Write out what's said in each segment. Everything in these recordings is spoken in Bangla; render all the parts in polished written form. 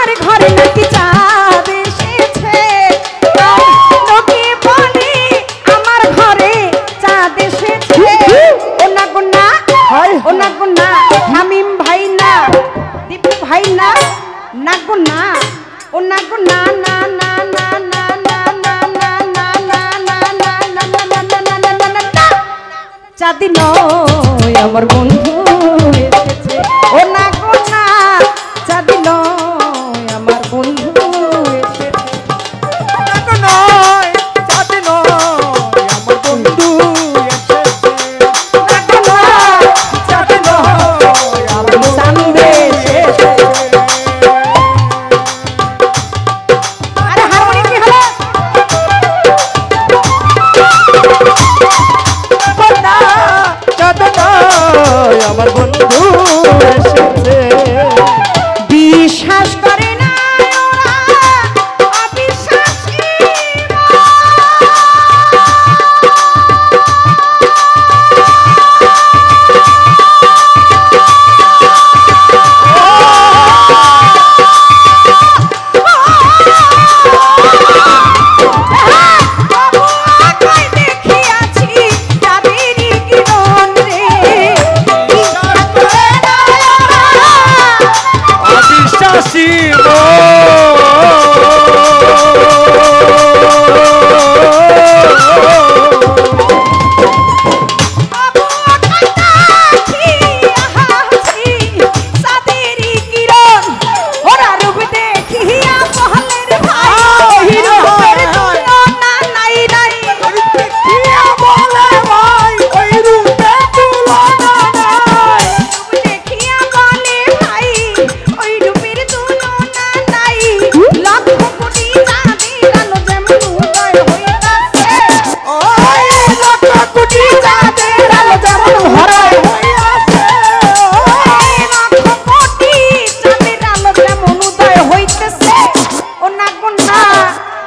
আমার ঘরে নাকি চাঁদ এসেছে লোকে বলে আমার ঘরে চাঁদ এসেছে ও না গো না ও না গো না শামিম ভাই না দীপু ভাই না না গো না ও না গো না না না না না না না না না না না না না না না চাঁদি নয় আমার বন্ধু এসেছে ও না গো না চাঁদি নয় আমার বন্ধু এসেছে না গো নয় চাঁদি নয় আমার বন্ধু এসেছে না গো না চাঁদি নয় আমার চাঁদ এসেছে আরে হারমোনি কি হলো না চাঁদি নয় আমার বন্ধু এসেছে বিশ্বাস করে না ওরা অবিশ্বাসী দেখিয়াছি যাদেরই কিরণ রে বিশ্বাস করে না ওরা অবিশ্বাসী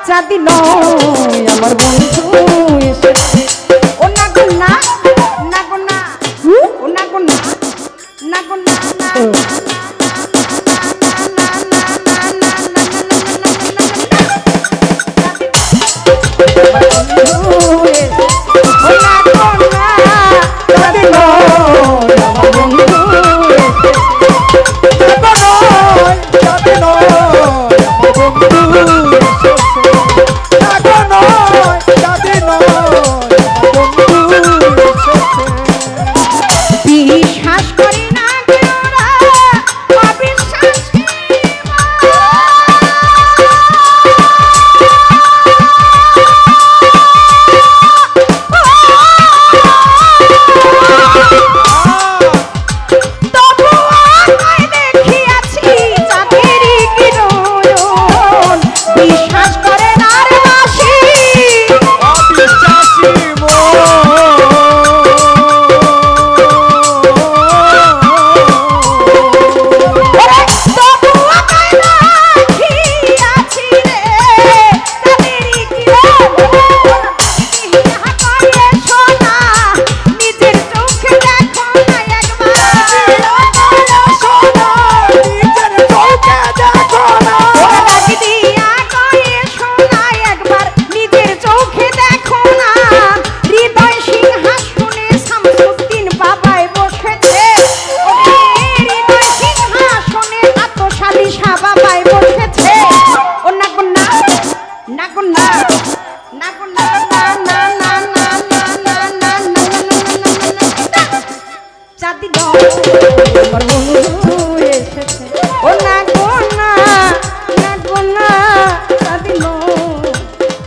চাঁদি নয় আমার বন্ধু এসেছে ও না গো না না গো না ও না গো না না গো না বিশ্বাস করি না ওরা অবিশ্বাসী দেখিয়াছি চাঁদেরই কিরণ বিশ্বাস করে না রে মাসি অবিশ্বাসী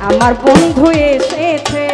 আমার বন্ধু এসেছে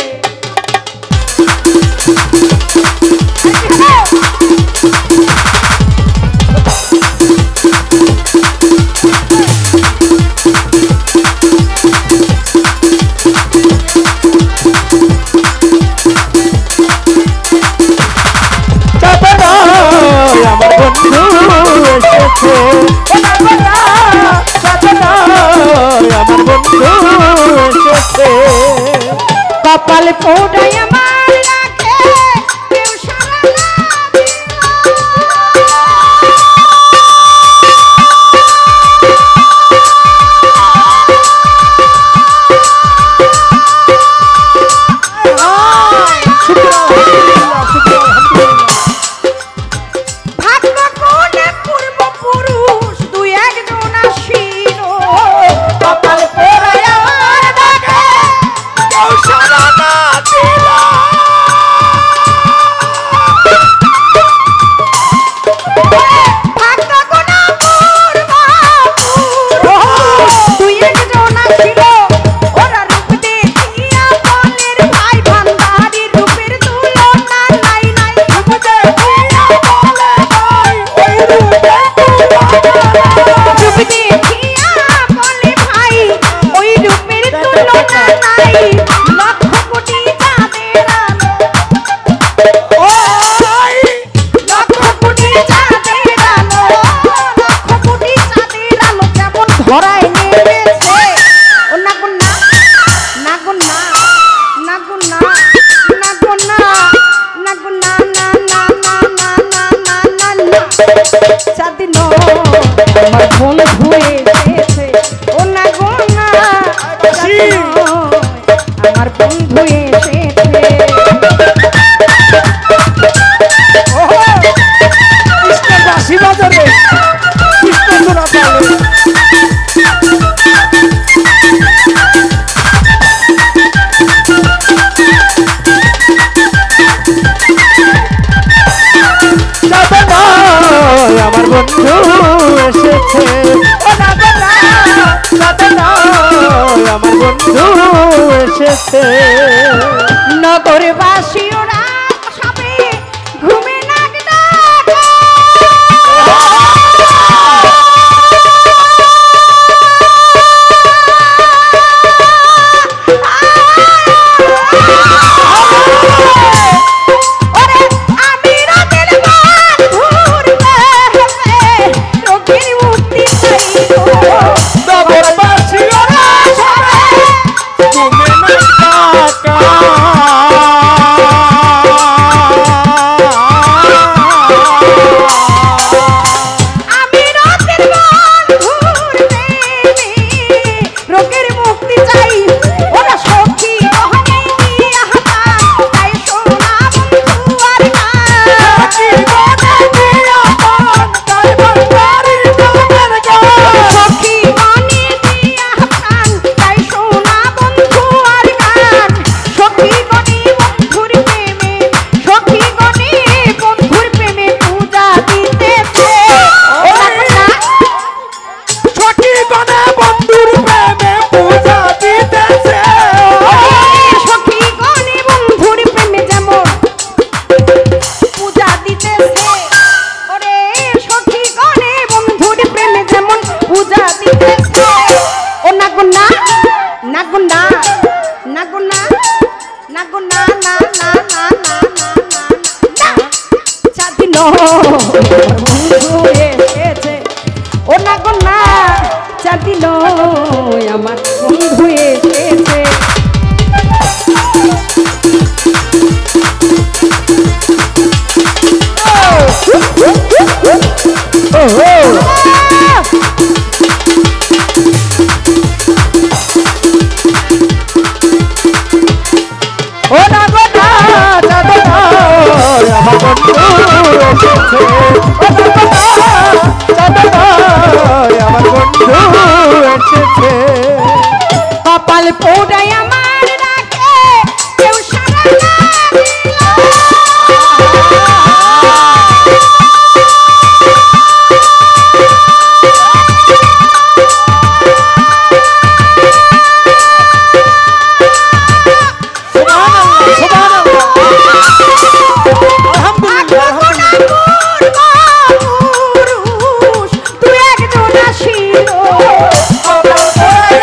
কপাল পোড়াই আমার লাগে কেউ সারা না দিল বন্ধু এসেছে। নগরবাসী ওরা সবে ঘুমে নাক ডাকা ওরে আমি রাতের বন্ধুর প্রেমে রোগীর মুক্তি চাইবো নগরবাসী ওরা সবে ঘুমে না কাকা। আমি রাতের বন্ধুর প্রেমে রোগের মুক্তি চাই ওরা সখী কহনে দিয়া তাই সোনা বন্ধু আর গান সখী মনে দিয়া তাই সোনা বন্ধু আর গান সখী গণে বন্ধুর প্রেমে সখী গণে বন্ধুর প্রেমে পূজা দিতেছে ওরা না সখী গণে বন্ধুর প্রেমে পূজা দিতেছে। সখী গণে বন্ধুর প্রেমে যেমন পূজা দিতেছে ওরে সখী গণে বন্ধুর প্রেমে যেমন পূজা দিতেছে ও না গো না না গো না না গো না না গো না না না না না না না চাঁদি বন্ধু এসেছে ও না গো না চাঁদি আমার বন্ধু এসেছে ও না গো না চাঁদা আমার বন্ধু এসেছে। ও না গো না চাঁদা আমার বন্ধু এসেছে। কপাল পোড়াই আমার রাখে কেউ সারা না দিল পুরুষ তুই একজন আসিল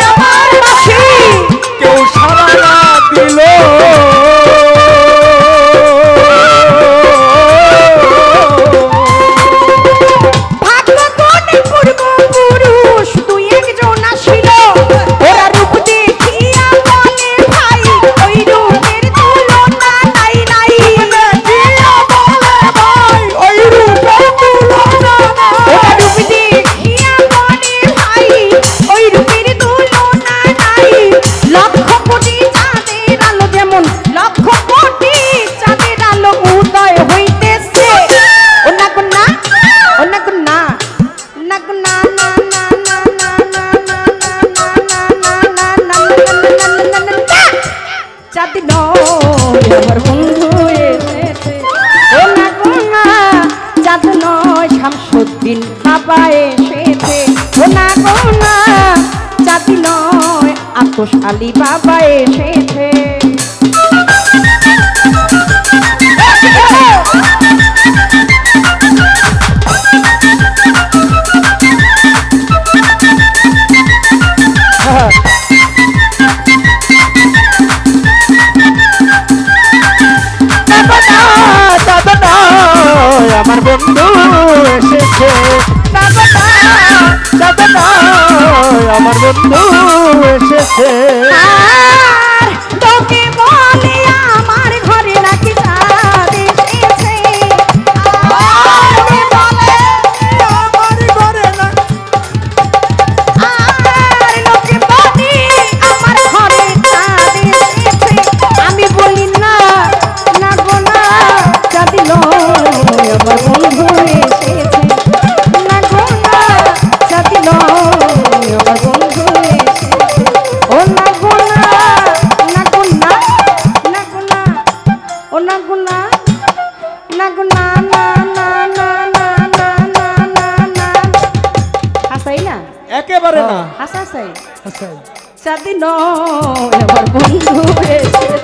আমার বাসি কেউ সারা না দিল ভাগ্য কোনে পূর্বপুরুষ তুই একজন আসিল ওরা রূপ দেখিয়া বলে ভাই ওই রূপের তুলনা নাই নাই ওই রূপের তুলনা ওরা রূপ দেখিয়া বলে ভাই ওই রূপের তুলনা নাই লক্ষ কোটি চাঁদের আলো যেমন লক্ষ কোটি চাঁদের আলো উদয় হইতেছে ও না গো না ও না গো না না গো না না না না না না না না না না না না চাঁদ নয় আমার বন্ধু এসেছে ও না গো না চাঁদ নয় শামসুদ্দিন বাবা এসেছে ও না গো না চাঁদ নয় আতশ আলী বাবা এসেছে আমার বন্ধু এসেছে। আমার বন্ধু এসেছে। আর তোকে বলে আমার ঘরে নাকি চাঁদ এসেছে আর বলে আমার ঘরে না আর লোকে বলে আমার ঘরে চাঁদ এসেছে আমি বলি না না গো না চাঁদ নয় আমার বন্ধু এসেছে না গো না চাঁদ নয় আমার বন্ধু এসেছে ও না গো না না গো না না গো না ও না গো না না গো না না না না না না না না না হাসাই না একেবারে না। হাসাই আচ্ছা চাঁদ নয় আমার বন্ধু এসেছে